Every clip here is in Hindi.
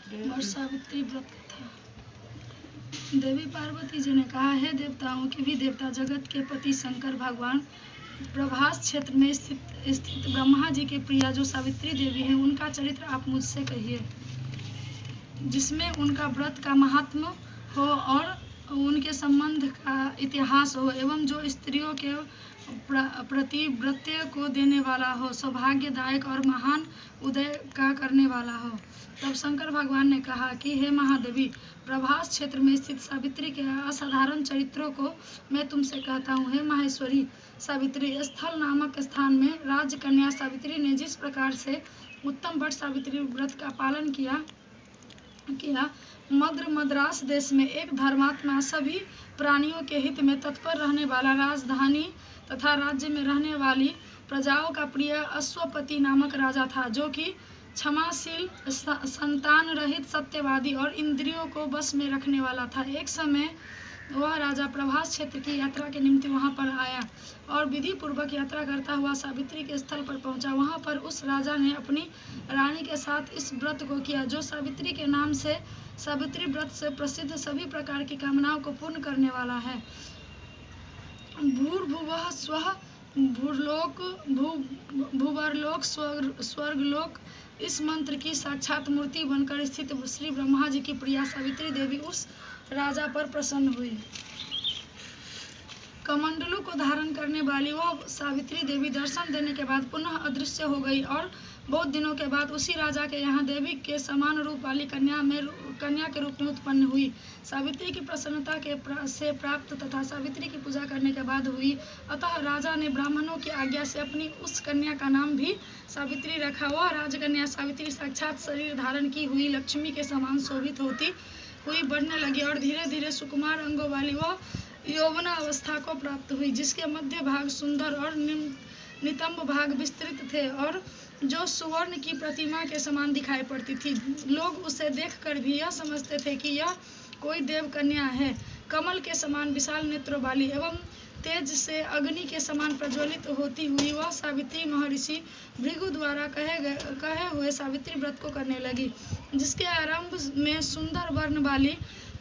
और सावित्री व्रत कथा। देवी पार्वती जी ने कहा, हे देवताओं के भी देवता, जगत के पति शंकर भगवान, प्रभास क्षेत्र में स्थित ब्रह्मा जी के प्रिया जो सावित्री देवी है, उनका चरित्र आप मुझसे कहिए, जिसमें उनका व्रत का महात्म्य हो और उनके संबंध का इतिहास हो, एवं जो स्त्रियों के प्रति व्रत्य को देने वाला हो, सौभाग्यदायक और महान उदय का करने वाला हो। तब शंकर भगवान ने कहा कि हे महादेवी, प्रभास क्षेत्र में स्थित सावित्री के असाधारण चरित्रों को मैं तुमसे कहता हूँ। हे माहेश्वरी सावित्री, स्थल नामक स्थान में राजकन्या सावित्री ने जिस प्रकार से उत्तम वट सावित्री व्रत का पालन किया, मद्रास देश में एक धर्मात्मा, सभी प्राणियों के हित में तत्पर रहने वाला, राजधानी तथा राज्य में रहने वाली प्रजाओं का प्रिय अश्वपति नामक राजा था, जो कि क्षमाशील, संतान रहित, सत्यवादी और इंद्रियों को बस में रखने वाला था। एक समय वह राजा प्रभास क्षेत्र की यात्रा के निमित्त वहां पर आया और विधि पूर्वक यात्रा करता हुआ सावित्री के स्थल पर पहुंचा। वहां पर उस राजा ने अपनी रानी के साथ इस व्रत को किया, जो सावित्री के नाम से, सावित्री व्रत से प्रसिद्ध सभी प्रकार की कामनाओं को पूर्ण करने वाला है। भूर्भुवः स्वः, भूलोक, भूवरलोक, स्वर्गलोक, इस मंत्र की साक्षात मूर्ति बनकर स्थित श्री ब्रह्मा जी की प्रिया सावित्री देवी उस राजा पर प्रसन्न हुई। कमंडलू को धारण करने वाली वह सावित्री देवी दर्शन देने के बाद पुनः अदृश्य हो गई और बहुत दिनों के बाद उसी राजा के यहाँ देवी के समान रूप वाली कन्या के रूप में उत्पन्न हुई। सावित्री की प्रसन्नता से प्राप्त तथा सावित्री की पूजा करने के बाद हुई। अतः राजा ने ब्राह्मणों की आज्ञा से अपनी उस कन्या का नाम भी सावित्री रखा। वह राजकन्या सावित्री साक्षात शरीर धारण की हुई लक्ष्मी के समान शोभित होती हुई बढ़ने लगी और धीरे धीरे सुकुमार अंगों वाली वह यौवना अवस्था को प्राप्त हुई, जिसके मध्य भाग सुंदर और नितंब भाग विस्तृत थे और जो सुवर्ण की प्रतिमा के समान दिखाई पड़ती थी। लोग उसे देखकर भी यह समझते थे कि यह कोई देव कन्या है। कमल के समान विशाल नेत्रों वाली एवं तेज से अग्नि के समान प्रज्वलित होती हुई वह सावित्री महर्षि भृगु द्वारा कहे हुए सावित्री व्रत को करने लगी, जिसके आरंभ में सुंदर वर्ण वाली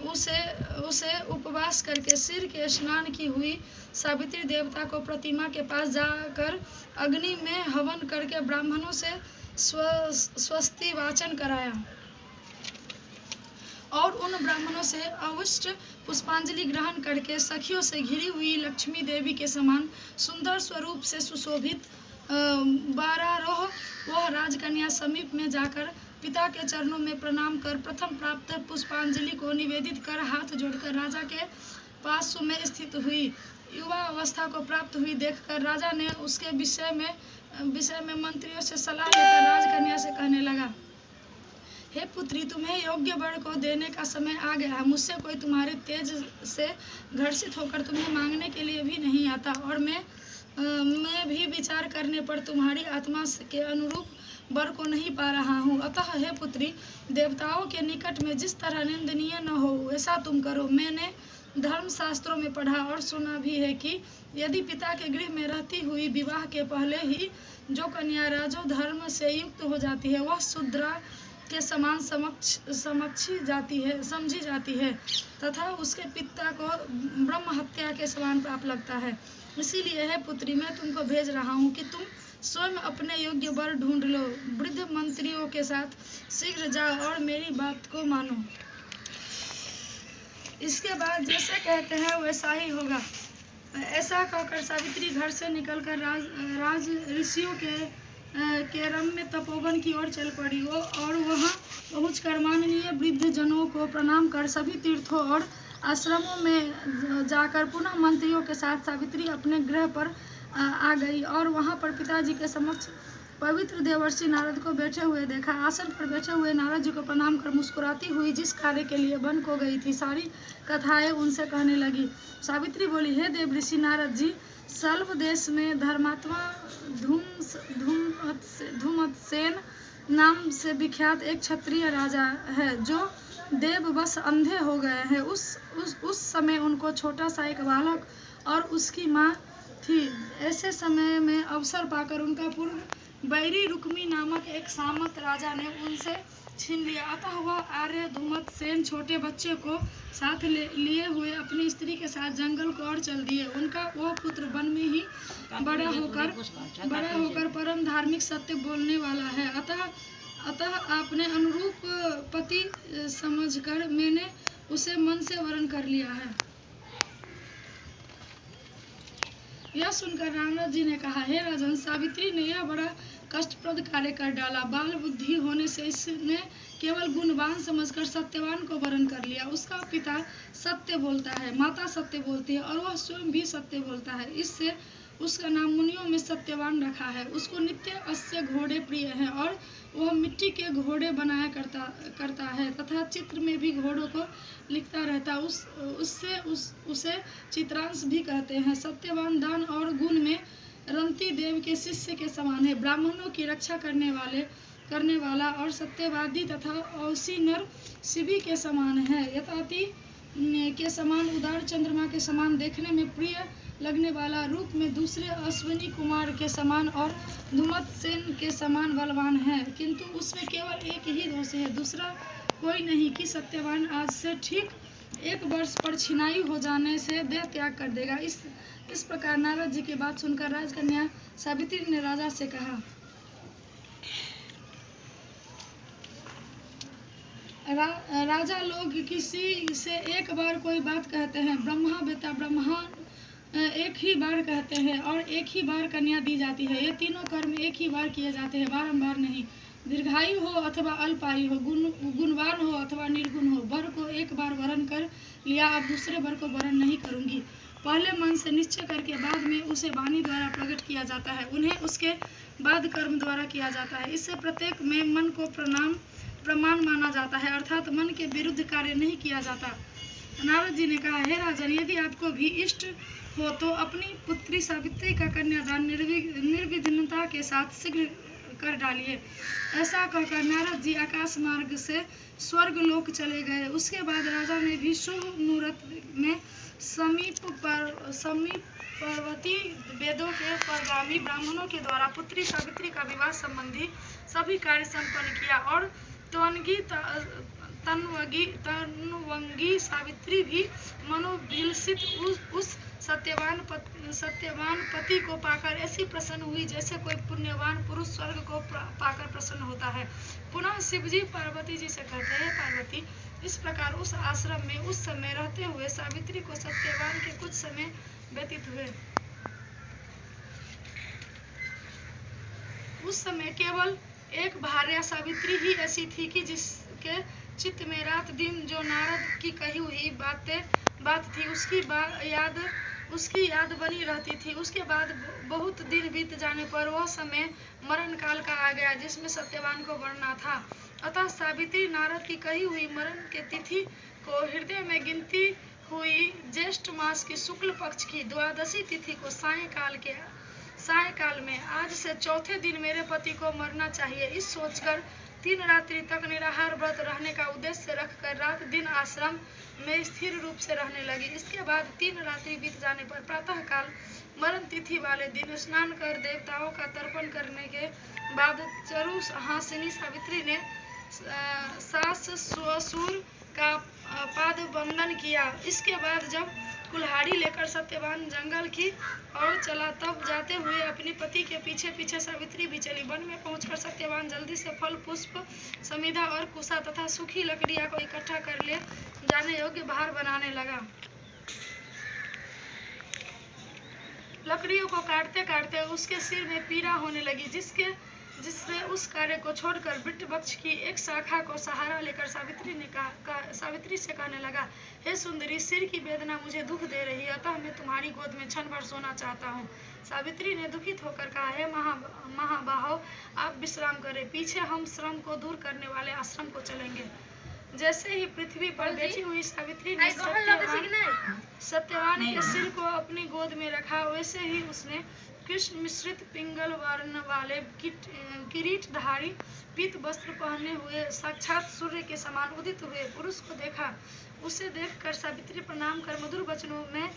उसे उपवास करके सिर के स्नान की हुई सावित्री देवता को प्रतिमा के पास जाकर अग्नि में हवन करके ब्राह्मणों से स्वस्ति वाचन कराया और उन ब्राह्मणों से अवश्य पुष्पांजलि ग्रहण करके सखियों से घिरी हुई लक्ष्मी देवी के समान सुंदर स्वरूप से सुशोभित 12 रोह वह राजकन्या समीप में जाकर पिता के चरणों में प्रणाम कर प्रथम प्राप्त पुष्पांजलि को निवेदित कर हाथ जोड़कर राजा के पास में स्थित हुई। युवा अवस्था को प्राप्त हुई देखकर राजा ने उसके विषय में मंत्रियों से सलाह लेकर राजकन्या से कहने लगा, हे पुत्री, तुम्हें योग्य वर को देने का समय आ गया है। मुझसे कोई तुम्हारे तेज से घर्षित होकर तुम्हें मांगने के लिए भी नहीं आता और मैं भी विचार करने पर तुम्हारी आत्मा के अनुरूप वर को नहीं पा रहा हूँ। अतः हे पुत्री, देवताओं के निकट में जिस तरह निंदनीय न हो वैसा तुम करो। मैंने धर्म शास्त्रों में पढ़ा और सुना भी है कि यदि पिता के गृह में रहती हुई विवाह के पहले ही जो कन्या राजो धर्म से युक्त हो जाती है, वह शूद्रा के समान समझी जाती है तथा उसके पिता को ब्रह्म हत्या के समान पाप लगता है। इसीलिए है पुत्री, मैं तुमको भेज रहा हूँ कि तुम स्वयं अपने योग्य वर ढूंढ लो। वृद्ध मंत्रियों के साथ शीघ्र जाओ और मेरी बात को मानो। इसके बाद जैसे कहते हैं वैसा ही होगा। ऐसा कहकर सावित्री घर से निकलकर राज ऋषियों के रम्य तपोवन की ओर चल पड़ी और वहां पहुंचकर माननीय वृद्ध जनों को प्रणाम कर सभी तीर्थों और आश्रमों में जाकर पुनः मंत्रियों के साथ सावित्री अपने गृह पर आ गई और वहां पर पिताजी के समक्ष पवित्र देवर्षि नारद को बैठे हुए देखा। आसन पर बैठे हुए नारद जी को प्रणाम कर मुस्कुराती हुई जिस कार्य के लिए वन को गई थी, सारी कथाएं उनसे कहने लगी। सावित्री बोली, हे देव ऋषि नारद जी, सल्व देश में धर्मात्मा धूमतसेन नाम से विख्यात एक क्षत्रिय राजा है जो देववश अंधे हो गए हैं। उस समय उनको छोटा सा एक बालक और उसकी माँ थी। ऐसे समय में अवसर पाकर उनका पूर्व बैरी रुक्मी नामक एक सामंत राजा ने उनसे छीन लिया। अतः वह आर्य धूमत सेन छोटे बच्चे को साथ लिए हुए अपनी स्त्री के साथ जंगल को ओर चल दिए। उनका वह पुत्र वन में ही बड़ा होकर परम धार्मिक सत्य बोलने वाला है। अतः आपने अनुरूप पति समझकर मैंने उसे मन से वरण कर लिया है। यह सुनकर नारद जी ने कहा, हे राजन, सावित्री ने यह बड़ा कष्टप्रद कार्य कर डाला। बाल बुद्धि होने से इसने केवल गुणवान समझकर सत्यवान को वरण कर लिया। उसका पिता सत्य बोलता है, माता सत्य बोलती है और वह स्वयं भी सत्य बोलता है। इससे उसका नाम मुनियों में सत्यवान रखा है। उसको नित्य अश्य घोड़े प्रिय हैं और वह मिट्टी के घोड़े बनाया करता है तथा चित्र में भी घोड़ों को लिखता रहता। उसे चित्रांश भी कहते हैं। सत्यवान दान और गुण में रंती देव के शिष्य के समान है। ब्राह्मणों की रक्षा करने वाला और सत्यवादी तथा औसी नर शिवी के समान है। यताति के समान उदार, चंद्रमा के समान देखने में प्रिय लगने वाला, रूप में दूसरे अश्विनी कुमार के समान और धूमत सेन के समान बलवान है। किंतु उसमें केवल एक ही दोष है, दूसरा कोई नहीं कि सत्यवान आज से ठीक 1 वर्ष पर छिनाई हो जाने से देह त्याग कर देगा। इस प्रकार नारद जी की बात सुनकर राजकन्या सावित्री ने राजा से कहा, राजा लोग किसी से एक बार कोई बात कहते हैं, ब्रह्मा बेटा ब्रह्मा एक ही बार कहते हैं और एक ही बार कन्या दी जाती है। ये तीनों कर्म एक ही बार किए जाते हैं, बारंबार नहीं। दीर्घायु हो अथवा अल्पायु हो, गुणवान हो अथवा निर्गुण हो, वर को एक बार वरण कर लिया, अब दूसरे वर को वरण नहीं करूंगी। पहले मन से निश्चय करके बाद में उसे वाणी द्वारा प्रकट किया जाता है, उन्हें उसके बाद कर्म द्वारा किया जाता है। इससे प्रत्येक में मन को प्रमाण माना जाता है, अर्थात मन के विरुद्ध कार्य नहीं किया जाता। नारद जी ने कहा, हे राजन, यदि आपको भी इष्ट हो तो अपनी पुत्री सावित्री का कन्यादान निर्विघ्नता के साथ शीघ्र कर डालिए। ऐसा कहकर नारद जी आकाश मार्ग से स्वर्ग लोक चले गए। उसके बाद राजा ने भी शुभ मुहूर्त में समीप पार्वती वेदों के परगामी ब्राह्मणों के द्वारा पुत्री सावित्री का विवाह संबंधी सभी कार्य संपन्न किया और तनवंगी सावित्री भी मनोभिलषित उस सत्यवान पति को पाकर ऐसी प्रसन्न हुई जैसे कोई पुण्यवान पुरुष स्वर्ग को पाकर प्रसन्न होता है। पुनः शिवजी पार्वती जी से कहते हैं, पार्वती, इस प्रकार उस आश्रम में उस समय रहते हुए सावित्री को सत्यवान के कुछ समय व्यतीत हुए। उस समय केवल एक भार्या सावित्री ही ऐसी थी कि जिसके चित्त में रात दिन जो नारद की कही हुई बात थी उसकी याद बनी रहती थी। उसके बाद बहुत दिन बीत जाने पर वह समय मरण काल का आ गया जिसमें सत्यवान को मरना था। अतः सावित्री नारद की कही हुई मरण के तिथि को हृदय में गिनती हुई ज्येष्ठ मास की शुक्ल पक्ष की द्वादशी तिथि को सायकाल में आज से चौथे दिन मेरे पति को मरना चाहिए, इस सोचकर 3 रात्रि तक निराहार व्रत रहने का उद्देश्य रखकर रात दिन आश्रम में स्थिर रूप से रहने लगी। इसके बाद 3 रात्रि बीत जाने पर प्रातः काल मरण तिथि वाले दिन स्नान कर देवताओं का तर्पण करने के बाद चरु हासिनी सावित्री ने सास ससुर का पाद बंदन किया। इसके बाद जब कुल्हाड़ी लेकर सत्यवान जंगल की ओर चला तब जाते हुए अपने पति के पीछे पीछे सावित्री भी चली। वन में पहुंचकर सत्यवान जल्दी से फल पुष्प समिधा और कुशा तथा सूखी लकड़ियां को इकट्ठा कर ले जाने योग्य भार बनाने लगा। लकड़ियों को काटते काटते उसके सिर में पीड़ा होने लगी जिससे उस कार्य को छोड़कर वृक्ष वृक्ष की एक शाखा को सहारा लेकर सावित्री से कहने लगा, हे सुंदरी, सिर की वेदना मुझे दुख दे रही है, अतः मैं तुम्हारी गोद में क्षण भर सोना चाहता हूँ। सावित्री ने दुखित होकर कहा, हे महाबाहो, आप विश्राम करें, पीछे हम श्रम को दूर करने वाले आश्रम को चलेंगे। जैसे ही पृथ्वी पर बैठी हुई सावित्री ने सत्यवान के सिर को अपनी गोद में रखा, वैसे ही उसने कृष्ण मिश्रित पिंगल वर्ण वाले किरीटधारी पीत वस्त्र पहने हुए साक्षात सूर्य के समान उदित हुए पुरुष को देखा। उसे देखकर सावित्री प्रणाम कर मधुर वचनों में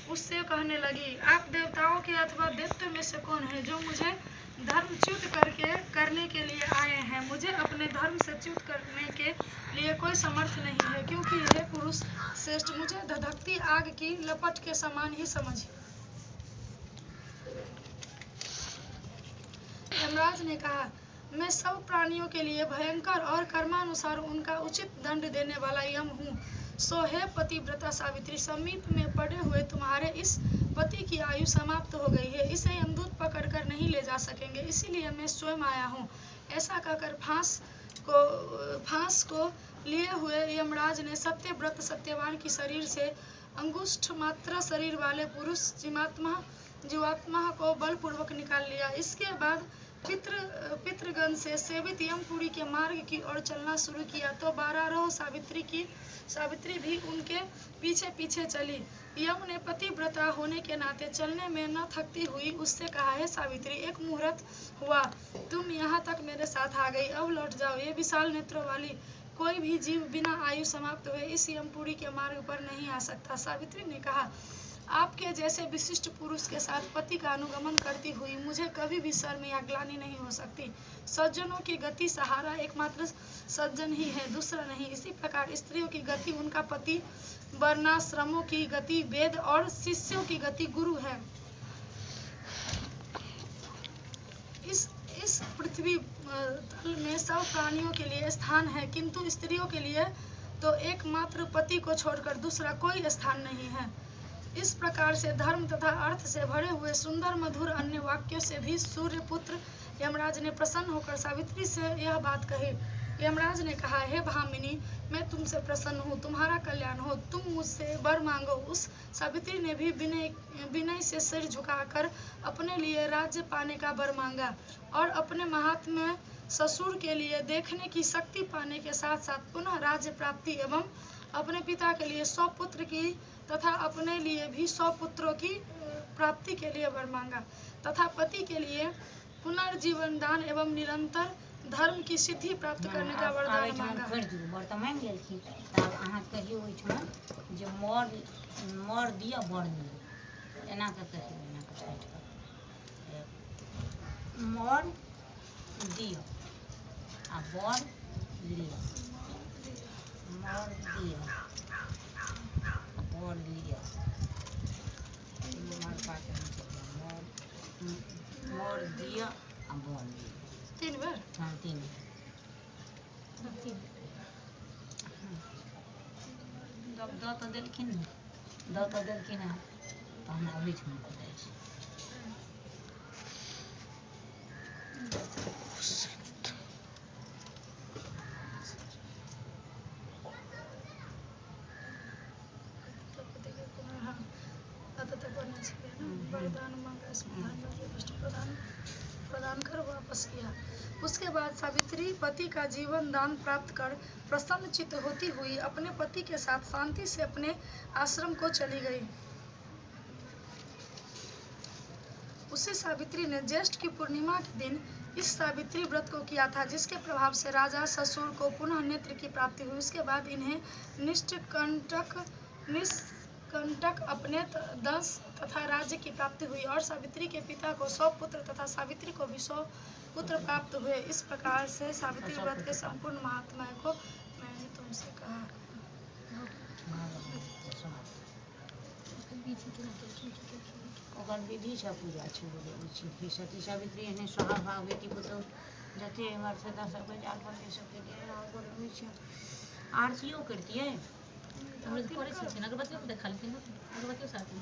उससे कहने लगी, आप देवताओं के अथवा दैत्य में से कौन है जो मुझे धर्मच्युत करने के लिए आए हैं। मुझे अपने धर्म से च्युत करने के लिए कोई समर्थ नहीं है, क्योंकि यह पुरुष श्रेष्ठ मुझे धधकती आग की लपट के समान ही समझिए। यमराज ने कहा, मैं सब प्राणियों के लिए भयंकर और कर्मानुसार उनका उचित दंड देने वाला यम हूँ। सो हे पतिव्रता सावित्री, समीप में पड़े हुए तुम्हारे इस पति की आयु समाप्त हो गई है। इसे यमदूत पकड़कर नहीं ले जा सकेंगे, इसीलिए मैं स्वयं आया हूँ। ऐसा कहकर फांस को लिए हुए यमराज ने सत्यव्रत सत्यवान की शरीर से अंगुष्ठ मात्र शरीर वाले पुरुष जीवात्मा को बलपूर्वक निकाल लिया। इसके बाद पितृगण से सेवित यमपुरी के मार्ग की ओर चलना शुरू किया तो 12 रोह सावित्री भी उनके पीछे पीछे चली। यम ने पतिव्रता होने के नाते चलने में न थकती हुई उससे कहा, है सावित्री, एक मुहूर्त हुआ तुम यहाँ तक मेरे साथ आ गई, अब लौट जाओ। ये विशाल नेत्रों वाली कोई भी जीव बिना आयु समाप्त हुए इस यमपुरी के मार्ग पर नहीं आ सकता। सावित्री ने कहा, आपके जैसे विशिष्ट पुरुष के साथ पति का अनुगमन करती हुई मुझे कभी भी शर्म या ग्लानि नहीं हो सकती। सज्जनों की गति सहारा एकमात्र सज्जन ही है, दूसरा नहीं। इसी प्रकार स्त्रियों की गति उनका पति, वर्णाश्रमों की गति वेद और शिष्यों की गति गुरु है। इस पृथ्वी तल में सब प्राणियों के लिए स्थान है, किंतु स्त्रियों के लिए तो एकमात्र पति को छोड़कर दूसरा कोई स्थान नहीं है। इस प्रकार से धर्म तथा अर्थ से भरे हुए सुंदर मधुर अन्य वाक्यों से भी सूर्यपुत्र यमराज ने प्रसन्न होकर सावित्री से यह बात कही। यमराज ने कहा, हे भामिनी, मैं तुमसे प्रसन्न हूँ, तुम्हारा कल्याण हो, तुम मुझसे वर मांगो। उस सावित्री ने भी विनय से सिर झुकाकर अपने लिए राज्य पाने का वर मांगा और अपने महात्म्य ससुर के लिए देखने की शक्ति पाने के साथ साथ पुनः राज्य प्राप्ति एवं अपने पिता के लिए 100 पुत्र की तथा अपने लिए भी 100 पुत्रों की प्राप्ति के लिए वर मांगा तथा पति के लिए पुनर्जीवन दान एवं निरंतर धर्म की सिद्धि प्राप्त करने का वरदान मांगा। वर्तमान गेलखिन तब अहाँ कहियो ओइठमा जे मर दिया बर लिया, एना के कहियो, एना के साइड पर मर दिया आ बर लिया, मर दिया बर लिया, मर दिया आ बर लिया। 3 बार? हाँ, 3 दऽ तऽ देलखिन ने, हँ तऽ हमरा ओहिठमा बताइ छै। वरदान मांगा, प्रदान कर वापस किया। उसके बाद सावित्री पति का जीवन दान प्राप्त कर प्रसन्न चित्त होती हुई अपने पति के साथ शांति से अपने आश्रम को चली गई। उसी सावित्री ने ज्येष्ठ की पूर्णिमा के दिन इस सावित्री व्रत को किया था, जिसके प्रभाव से राजा ससुर को पुनः नेत्र की प्राप्ति हुई। उसके बाद इन्हें निष्कंटक अपने दंश तथा राज्य की प्राप्ति हुई और सावित्री के पिता को 100 पुत्र तथा सावित्री को भी 100 पुत्र प्राप्त हुए। इस प्रकार से सावित्री व्रत के संपूर्ण महात्म्य को मैंने तुमसे कहा। ओकर विधि छ पूजा छै, बोले सती सावित्री एहने स्वभाव बेटी पुतहु जते मर्यादा सबके जाल पर के सबके बोले छै। आरतियो करतियै, अगरबत्तियों देखा लेकिन अगरबत्तियों साथ में